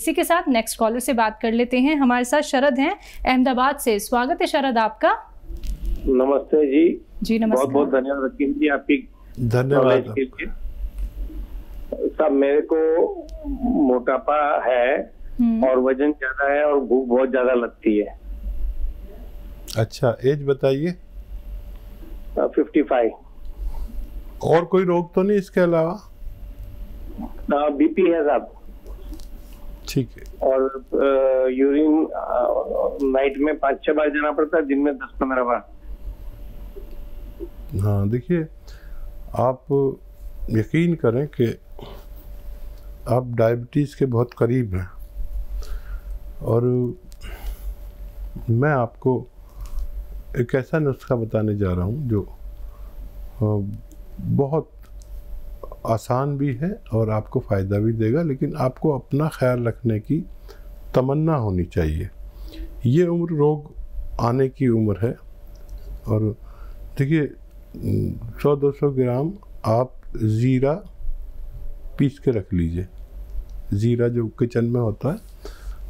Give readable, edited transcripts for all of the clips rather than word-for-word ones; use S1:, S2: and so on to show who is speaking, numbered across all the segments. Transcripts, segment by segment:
S1: इसी के साथ नेक्स्ट कॉलर से बात कर लेते हैं। हमारे साथ शरद हैं अहमदाबाद से। स्वागत है शरद आपका।
S2: नमस्ते जी।
S1: जी नमस्ते।
S2: बहुत बहुत धन्यवाद रकीम जी आपकी।
S3: धन्यवाद।
S2: सब मेरे को मोटापा है और वजन ज्यादा है और भूख बहुत ज्यादा लगती है।
S3: अच्छा, एज बताइए।
S2: 55।
S3: और कोई रोग तो नहीं इसके अलावा?
S2: बीपी है साहब।
S3: ठीक है।
S2: और यूरिन नाइट में 5-6 बार जाना पड़ता है, दिन में 10-15 बार।
S3: हाँ देखिए, आप यकीन करें कि आप डायबिटीज़ के बहुत करीब हैं और मैं आपको एक ऐसा नुस्खा बताने जा रहा हूँ जो बहुत आसान भी है और आपको फ़ायदा भी देगा, लेकिन आपको अपना ख्याल रखने की तमन्ना होनी चाहिए। ये उम्र रोग आने की उम्र है और देखिए 100-200 ग्राम आप ज़ीरा पीस के रख लीजिए। ज़ीरा जो किचन में होता है,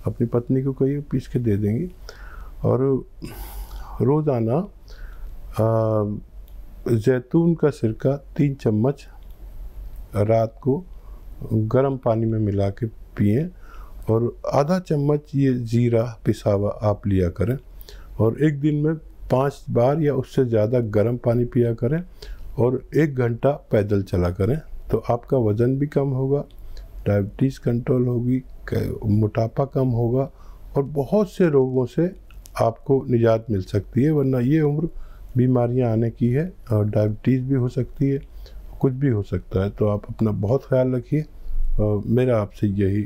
S3: अपनी पत्नी को कहिए पीस के दे देंगी। और रोज़ाना जैतून का सिरका 3 चम्मच रात को गर्म पानी में मिला के पिएं और आधा चम्मच ये ज़ीरा पिसा हुआ आप लिया करें और एक दिन में 5 बार या उससे ज़्यादा गर्म पानी पिया करें और 1 घंटा पैदल चला करें, तो आपका वज़न भी कम होगा, डायबिटीज़ कंट्रोल होगी, मोटापा कम होगा और बहुत से रोगों से आपको निजात मिल सकती है। वरना ये उम्र बीमारियां आने की है और डायबिटीज़ भी हो सकती है, कुछ भी हो सकता है। तो आप अपना बहुत ख्याल रखिए और मेरा आपसे यही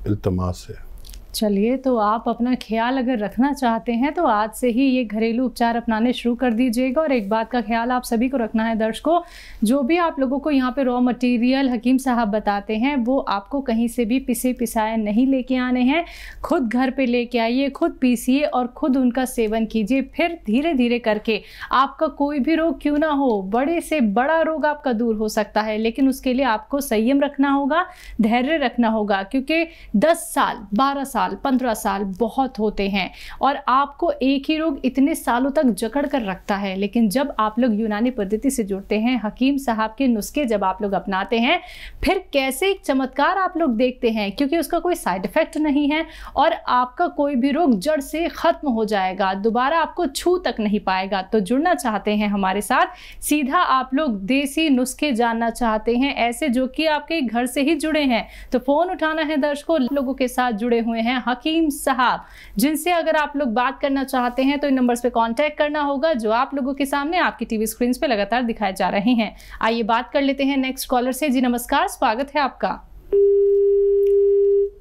S3: इल्तमास है।
S1: चलिए, तो आप अपना ख्याल अगर रखना चाहते हैं तो आज से ही ये घरेलू उपचार अपनाने शुरू कर दीजिएगा। और एक बात का ख्याल आप सभी को रखना है दर्शकों, जो भी आप लोगों को यहाँ पे रॉ मटेरियल हकीम साहब बताते हैं वो आपको कहीं से भी पिसे पिसाए नहीं लेके आने हैं। खुद घर पे लेके आइए, खुद पीसिए और खुद उनका सेवन कीजिए। फिर धीरे धीरे करके आपका कोई भी रोग क्यों ना हो, बड़े से बड़ा रोग आपका दूर हो सकता है, लेकिन उसके लिए आपको संयम रखना होगा, धैर्य रखना होगा, क्योंकि 10 साल 12 साल 15 साल बहुत होते हैं और आपको एक ही रोग इतने सालों तक जकड़ कर रखता है। लेकिन जब आप लोग यूनानी पद्धति से जुड़ते हैं, हकीम साहब के नुस्खे जब आप लोग अपनाते हैं, फिर कैसे एक चमत्कार आप लोग देखते हैं, क्योंकि उसका कोई साइड इफेक्ट नहीं है और आपका कोई भी रोग जड़ से खत्म हो जाएगा, दोबारा आपको छू तक नहीं पाएगा। तो जुड़ना चाहते हैं हमारे साथ, सीधा आप लोग देसी नुस्खे जानना चाहते हैं, ऐसे जो कि आपके घर से ही जुड़े हैं, तो फोन उठाना है दर्शकों। लोगों के साथ जुड़े हुए हैं हकीम साहब, जिनसे अगर आप लोग बात करना चाहते हैं तो इन नंबर्स पे कांटेक्ट करना होगा जो आप लोगों के सामने आपकी टीवी स्क्रीन पे लगातार दिखाए जा रहे हैं। आइए बात कर लेते हैं नेक्स्ट कॉलर से। जी नमस्कार, स्वागत है आपका।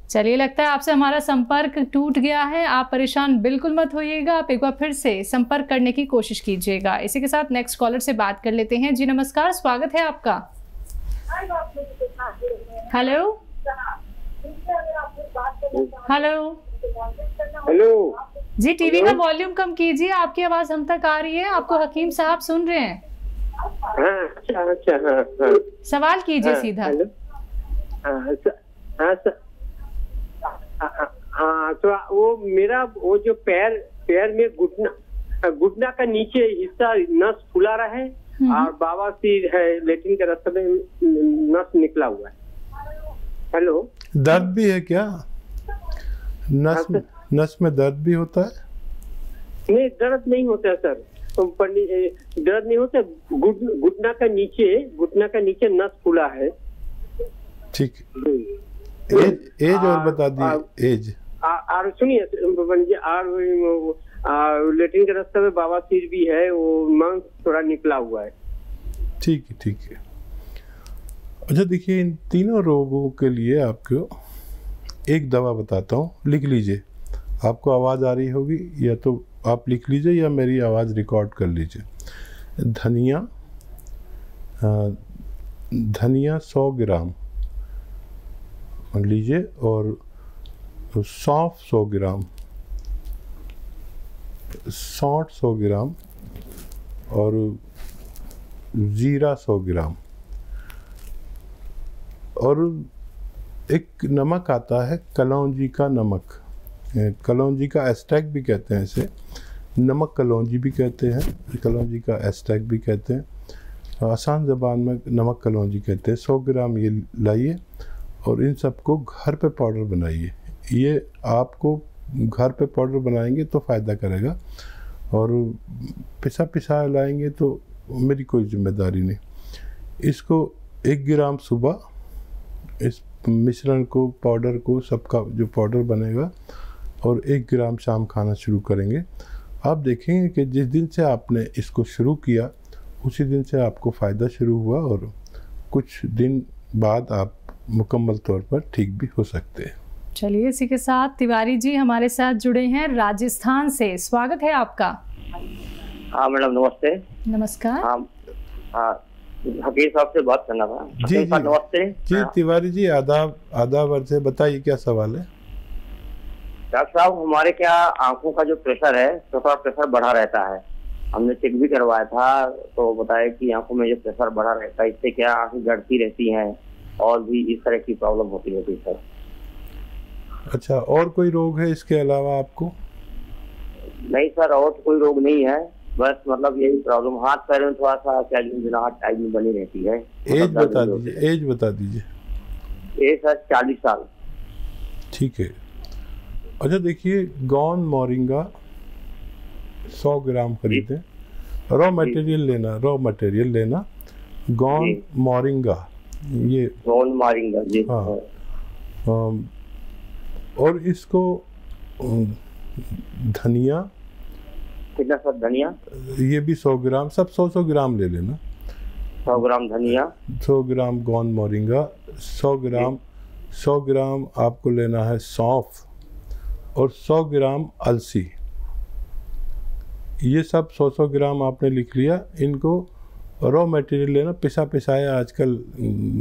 S1: चलिए, लगता है आपसे हमारा संपर्क टूट गया है। आप परेशान बिल्कुल मत होइएगा, आप एक बार फिर से संपर्क करने की कोशिश कीजिएगा। इसी के साथ नेक्स्ट कॉलर से बात कर लेते हैं। जी नमस्कार, स्वागत है आपका। हेलो हेलो
S2: हेलो
S1: जी, टीवी का वॉल्यूम कम कीजिए, आपकी आवाज हम तक आ रही है, आपको हकीम साहब सुन रहे हैं।
S2: अच्छा,
S1: सवाल कीजिए सीधा।
S2: हाँ, तो वो मेरा वो जो पैर में घुटना का नीचे हिस्सा नस फुला रहा है और बवासीर है, लेटिन के रास्ते में नस निकला हुआ है। हेलो,
S3: दर्द भी है क्या? नस में दर्द भी होता है?
S2: नहीं, दर्द नहीं होता है सर, दर्द नहीं होता। घुटना का नीचे नस फूला है।
S3: ठीक, एज और बता दिए एज।
S2: और सुनिए, लेटिन के रास्ते में बवासीर भी है, वो मांस थोड़ा निकला हुआ है।
S3: ठीक है, ठीक है। अच्छा देखिए, इन तीनों रोगों के लिए आपको एक दवा बताता हूँ, लिख लीजिए। आपको आवाज़ आ रही होगी, या तो आप लिख लीजिए या मेरी आवाज़ रिकॉर्ड कर लीजिए। धनिया 100 ग्राम लीजिए और सौंफ 100 ग्राम, सौंठ 100 ग्राम और ज़ीरा 100 ग्राम और एक नमक आता है कलौंजी का नमक, कलौंजी का एस्ट्रैक्ट भी कहते हैं इसे, नमक कलौंजी भी कहते हैं, कलौंजी का एस्ट्रैक्ट भी कहते हैं, आसान ज़बान में नमक कलौंजी कहते हैं। 100 ग्राम ये लाइए और इन सबको घर पे पाउडर बनाइए। ये आपको घर पे पाउडर बनाएंगे तो फ़ायदा करेगा, और पिसा लाएंगे तो मेरी कोई जिम्मेदारी नहीं। इसको 1 ग्राम सुबह इस मिश्रण को, पाउडर को, सबका जो पाउडर बनेगा, और 1 ग्राम शाम खाना शुरू करेंगे। आप देखेंगे कि जिस दिन से आपने इसको शुरू किया उसी दिन से आपको फ़ायदा शुरू हुआ, और कुछ दिन बाद आप मुकम्मल तौर पर ठीक भी हो सकते हैं।
S1: चलिए, इसी के साथ तिवारी जी हमारे साथ जुड़े हैं राजस्थान से। स्वागत है आपका।
S4: हाँ मैडम, नमस्ते।
S1: नमस्कार।
S4: हाँ, हकीम साहब से बात करना था।
S3: जी
S4: नमस्ते
S3: जी। तिवारी जी आदाब अर्ज़ है, बताइए क्या सवाल है।
S4: डॉक्टर साहब, हमारे क्या आंखों का जो प्रेशर है तो थोड़ा प्रेशर बढ़ा रहता है। हमने चेक भी करवाया था तो बताया कि आंखों में जो प्रेशर बढ़ा रहता है इससे क्या आंखें गड़ती रहती हैं और भी इस तरह की प्रॉब्लम होती रहती है सर।
S3: अच्छा, और कोई रोग है इसके अलावा आपको?
S4: नहीं सर, और तो कोई रोग नहीं है, बस मतलब यही प्रॉब्लम, हाथ पैर में थोड़ा सा क्या टाइप में बनी रहती है।
S3: एज बता दीजिए, एज बता दीजिए।
S4: एज सर 40 साल।
S3: ठीक है। अच्छा देखिए, गौन मोरिंगा 100 ग्राम खरीदें। रॉ मटेरियल लेना, गौन मोरिंगा, ये
S4: गौन मोरिंगा जी।
S3: हाँ, और इसको धनिया
S4: कितना सर? धनिया
S3: ये भी 100 ग्राम, सब 100 ग्राम ले लेना।
S4: 100 ग्राम धनिया,
S3: 100 ग्राम गौन मोरिंगा, 100 ग्राम आपको लेना है सौंफ, और 100 ग्राम अलसी। ये सब 100 ग्राम आपने लिख लिया। इनको रॉ मटेरियल लेना, पिसाया आजकल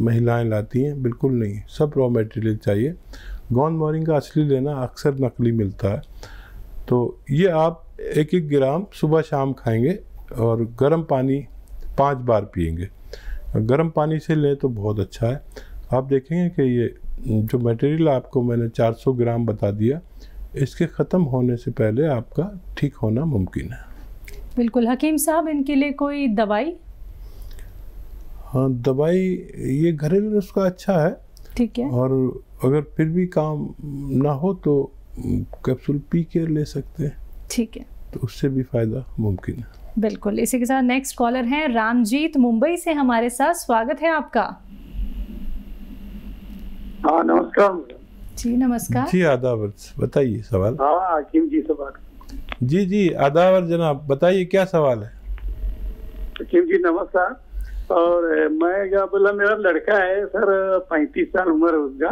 S3: महिलाएं लाती हैं, बिल्कुल नहीं, सब रॉ मटेरियल चाहिए। गौन मोरिंगा असली लेना, अक्सर नकली मिलता है। तो ये आप 1-1 ग्राम सुबह शाम खाएंगे, और गर्म पानी 5 बार पिएंगे। गर्म पानी से लें तो बहुत अच्छा है। आप देखेंगे कि ये जो मटेरियल आपको मैंने 400 ग्राम बता दिया, इसके ख़त्म होने से पहले आपका ठीक होना मुमकिन है।
S1: बिल्कुल। हकीम साहब, इनके लिए कोई दवाई?
S3: हाँ, दवाई ये घरेलू नुस्खा अच्छा है।
S1: ठीक है।
S3: और अगर फिर भी काम ना हो तो कैप्सूल पी के ले सकते हैं।
S1: ठीक है,
S3: तो उससे भी फ़ायदा मुमकिन है।
S1: बिल्कुल। इसी के साथ नेक्स्ट कॉलर हैं रामजीत, मुंबई से हमारे साथ। स्वागत है आपका।
S5: हाँ नमस्कार
S1: जी। नमस्कार
S3: जी, आदाब, बताइए सवाल।
S5: हाँ हकीम जी से बात।
S3: जी आदाब जनाब, बताइए क्या सवाल है।
S5: हकीम जी नमस्कार। और मैं क्या बोला, मेरा लड़का है सर, 35 साल उम्र है उसका,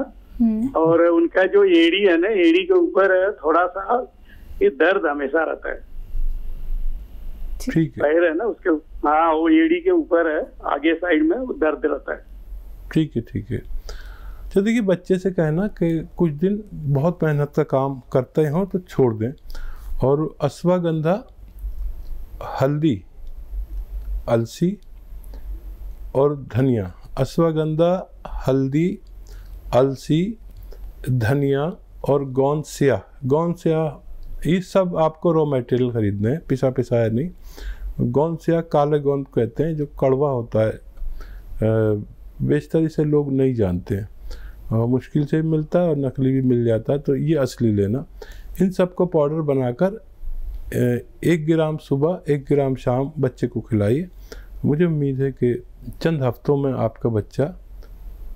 S5: और उनका जो एड़ी है ना, एड़ी के ऊपर थोड़ा सा ये दर्द हमेशा रहता है।
S3: ठीक है।
S5: पैर है ना उसके, हाँ वो एड़ी के ऊपर है, आगे साइड में वो दर्द रहता है।
S3: ठीक है। तो देखिए, बच्चे से कहना कि कुछ दिन बहुत मेहनत का काम करते हो तो छोड़ दें, और अश्वगंधा, हल्दी, अलसी और धनिया, अश्वगंधा, हल्दी, अलसी, धनिया और गोंद स्याह, ये सब आपको रॉ मटेरियल खरीदने हैं, पिसाया नहीं। गोंद स्याह काले गोंद कहते हैं, जो कड़वा होता है, बेशतर इसे लोग नहीं जानते हैं, मुश्किल से मिलता है और नकली भी मिल जाता है, तो ये असली लेना। इन सब को पाउडर बनाकर 1 ग्राम सुबह 1 ग्राम शाम बच्चे को खिलाइए। मुझे उम्मीद है कि चंद हफ्तों में आपका बच्चा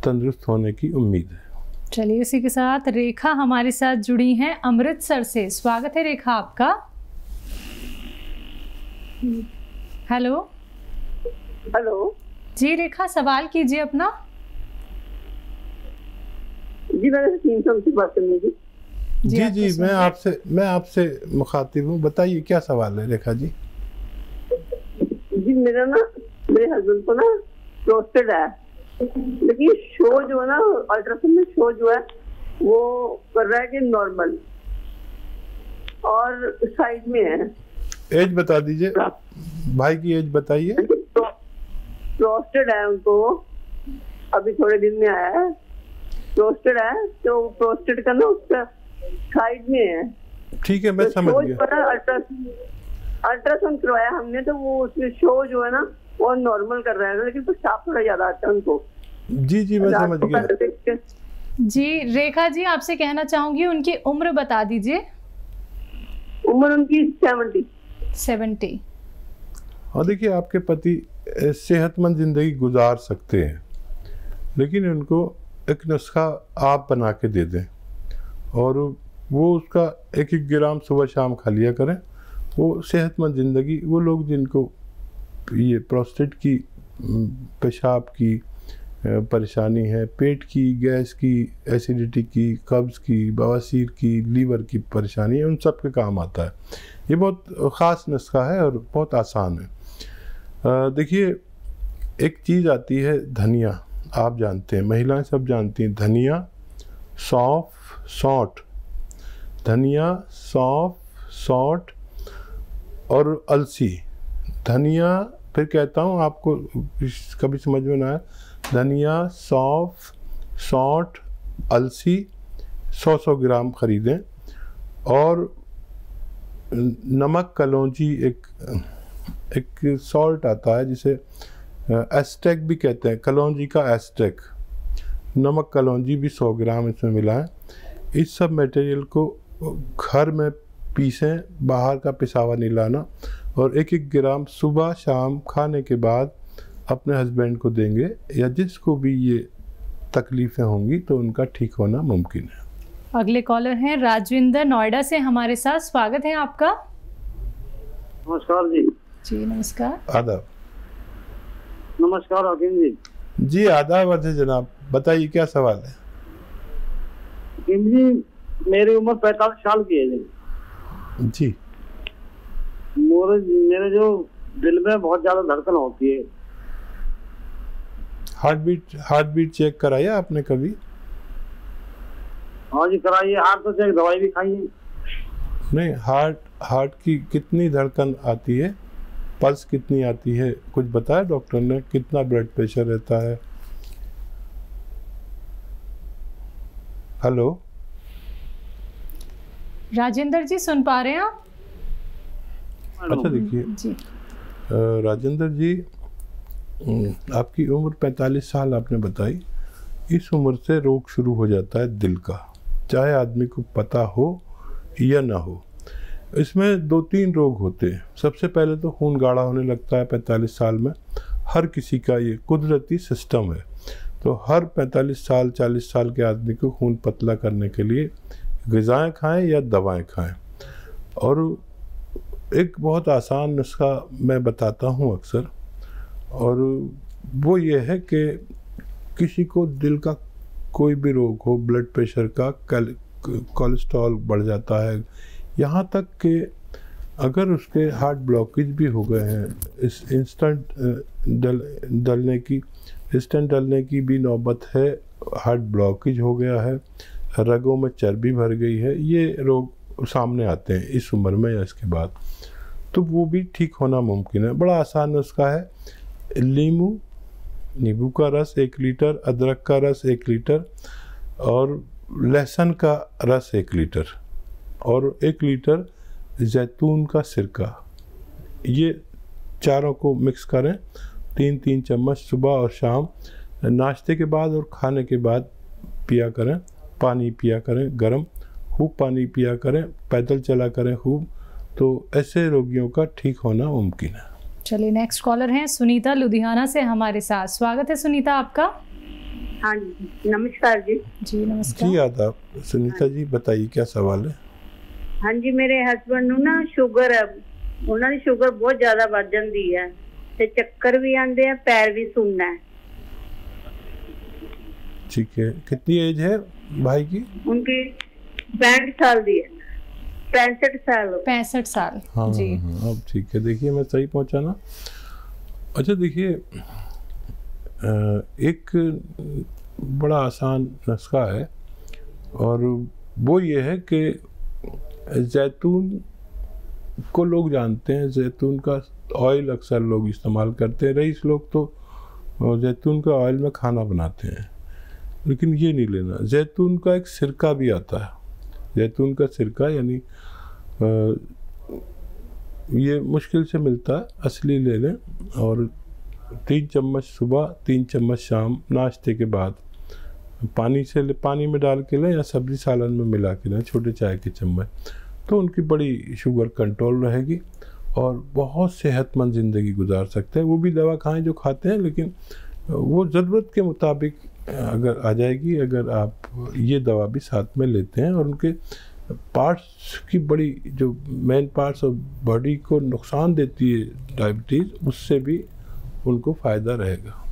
S3: तंदुरुस्त होने की उम्मीद है।
S1: चलिए, इसी के साथ रेखा हमारे साथ जुड़ी हैं अमृतसर से। स्वागत है रेखा आपका। हेलो जी रेखा, सवाल कीजिए अपना।
S6: जी मैंने 300 से बात करनी थी।
S3: जी मैं आपसे मुखातिब हूँ, बताइए क्या सवाल है रेखा जी।
S6: जी मेरे हस्बैंड को ना प्रोस्टेट है, लेकिन शो जो है ना, अल्ट्रासाउंड में शो जो है वो कर रहा है कि नॉर्मल, और साइड में है।
S3: एज बता दीजिए, भाई की एज बताइए।
S6: प्रोस्टेट है उनको, अभी थोड़े दिन में आया है, प्रोस्टेट है, तो प्रोस्टेट का ना उसका साइड में है।
S3: ठीक है, मैं समझ गया।
S6: अल्ट्रासाउंड करवाया हमने, तो वो उसमें शो जो है ना वो नॉर्मल कर रहा है, लेकिन पेशाब थोड़ा ज्यादा आता है उनको।
S3: जी मैं समझ गया।
S1: जी रेखा जी, आपसे कहना चाहूंगी उनकी उम्र बता दीजिए।
S6: उम्र उनकी 70।
S3: और देखिए, आपके पति सेहतमंद जिंदगी गुजार सकते हैं, लेकिन उनको एक नुस्खा आप बना के दे दें और वो उसका 1-1 ग्राम सुबह शाम खा लिया करें। वो सेहतमंद ज़िंदगी, वो लोग जिनको ये प्रोस्टेट की, पेशाब की परेशानी है, पेट की, गैस की, एसिडिटी की, कब्ज़ की, बवासीर की, लीवर की परेशानी है, उन सब के काम आता है। ये बहुत ख़ास नुस्खा है और बहुत आसान है। देखिए, एक चीज़ आती है धनिया, आप जानते हैं, महिलाएं सब जानती हैं, धनिया, सौंफ, सौंठ, धनिया, सौंफ, सौंठ और अलसी। धनिया, फिर कहता हूँ आपको कभी समझ में ना आए, धनिया, सौंफ, सौंठ, अलसी 100-100 ग्राम खरीदें। और नमक कलौंजी, एक सॉल्ट आता है जिसे एस्टेक भी कहते हैं, कलौंजी का एस्टेक, नमक कलौंजी भी 100 ग्राम इसमें मिलाएं। इस सब मटेरियल को घर में पीसें, बाहर का पिसावा नहीं लाना, और 1-1 ग्राम सुबह शाम खाने के बाद अपने हस्बैंड को देंगे, या जिसको भी ये तकलीफ़ें होंगी तो उनका ठीक होना मुमकिन है।
S1: अगले कॉलर हैं राजविंदर नोएडा से हमारे साथ, स्वागत है आपका।
S5: नमस्कार जी।
S1: जी नमस्कार।
S3: आदाब।
S5: नमस्कार हकीम जी।
S3: जी आदाब अर्ज जनाब, बताइए क्या सवाल है।
S5: हकीम जी, मेरी उम्र 45 साल की है
S3: जी।
S5: मेरे जो दिल में बहुत ज्यादा धड़कन होती है।
S3: हार्ट बीट चेक कराया आपने कभी?
S5: हाँ जी कराइए, हार्ट तो चेक, दवाई भी खाई है।
S3: नहीं, हार्ट की कितनी धड़कन आती है, पल्स कितनी आती है, कुछ बताया डॉक्टर ने? कितना ब्लड प्रेशर रहता है? हेलो
S1: राजेंद्र जी, सुन पा रहे हैं आप?
S3: अच्छा देखिए राजेंद्र जी, आपकी उम्र 45 साल आपने बताई। इस उम्र से रोग शुरू हो जाता है दिल का, चाहे आदमी को पता हो या ना हो। इसमें 2-3 रोग होते हैं। सबसे पहले तो खून गाढ़ा होने लगता है 45 साल में। हर किसी का ये कुदरती सिस्टम है। तो हर 45 साल 40 साल के आदमी को खून पतला करने के लिए ग़िज़ाएँ खाएं या दवाएं खाएं। और एक बहुत आसान नुस्खा मैं बताता हूँ अक्सर, और वो ये है कि किसी को दिल का कोई भी रोग हो, ब्लड प्रेशर का, कोलेस्ट्रॉल बढ़ जाता है, यहाँ तक कि अगर उसके हार्ट ब्लॉकेज भी हो गए हैं, इस इंस्टेंट डलने की भी नौबत है, हार्ट ब्लॉकेज हो गया है, रगों में चर्बी भर गई है, ये रोग सामने आते हैं इस उम्र में या इसके बाद, तो वो भी ठीक होना मुमकिन है। बड़ा आसान नुस्खा है। नींबू का रस 1 लीटर, अदरक का रस 1 लीटर और लहसुन का रस 1 लीटर और 1 लीटर जैतून का सिरका, ये चारों को मिक्स करें। 3-3 चम्मच सुबह और शाम, नाश्ते के बाद और खाने के बाद पिया करें। पानी पिया करें गर्म, खूब पानी पिया करें, पैदल चला करें खूब, तो ऐसे रोगियों का ठीक होना मुमकिन है।
S1: चलिए नेक्स्ट कॉलर हैं सुनीता लुधियाना से हमारे साथ, स्वागत है सुनीता आपका।
S6: हाँ जी नमस्कार जी।
S1: जी नमस्कार।
S3: जी आदाब। सुनीता जी बताइए क्या सवाल है।
S6: हाँ जी, मेरे हस्बैंड ਨੂੰ ना शुगर है, ਉਹਨਾਂ ਦੀ शुगर बहुत ज्यादा बढ़ ਜਾਂਦੀ है ਤੇ ਚੱਕਰ भी आंदे हैं, पैर भी सुनना है।
S3: ठीक है, कितनी एज है भाई की?
S6: उनकी 65 साल दी है। 65
S1: साल।
S3: हाँ
S1: जी
S3: हाँ, अब ठीक है। देखिए मैं सही पहुंचा ना? अच्छा देखिए, एक बड़ा आसान नुस्खा है और वो ये है कि जैतून को लोग जानते हैं, जैतून का ऑयल अक्सर लोग इस्तेमाल करते हैं। रईस लोग तो जैतून का ऑयल में खाना बनाते हैं, लेकिन ये नहीं लेना। जैतून का एक सिरका भी आता है, जैतून का सिरका, यानी ये मुश्किल से मिलता है, असली ले लें। और 3 चम्मच सुबह, 3 चम्मच शाम, नाश्ते के बाद पानी में डाल के लें या सब्जी सालन में मिला के लें, छोटे चाय के चम्मच, तो उनकी बड़ी शुगर कंट्रोल रहेगी और बहुत सेहतमंद ज़िंदगी गुजार सकते हैं। वो भी दवा खाएं जो खाते हैं, लेकिन वो ज़रूरत के मुताबिक अगर आ जाएगी, अगर आप ये दवा भी साथ में लेते हैं। और उनके पार्ट्स की बड़ी जो मेन पार्ट्स ऑफ बॉडी को नुकसान देती है डायबिटीज़, उससे भी उनको फ़ायदा रहेगा।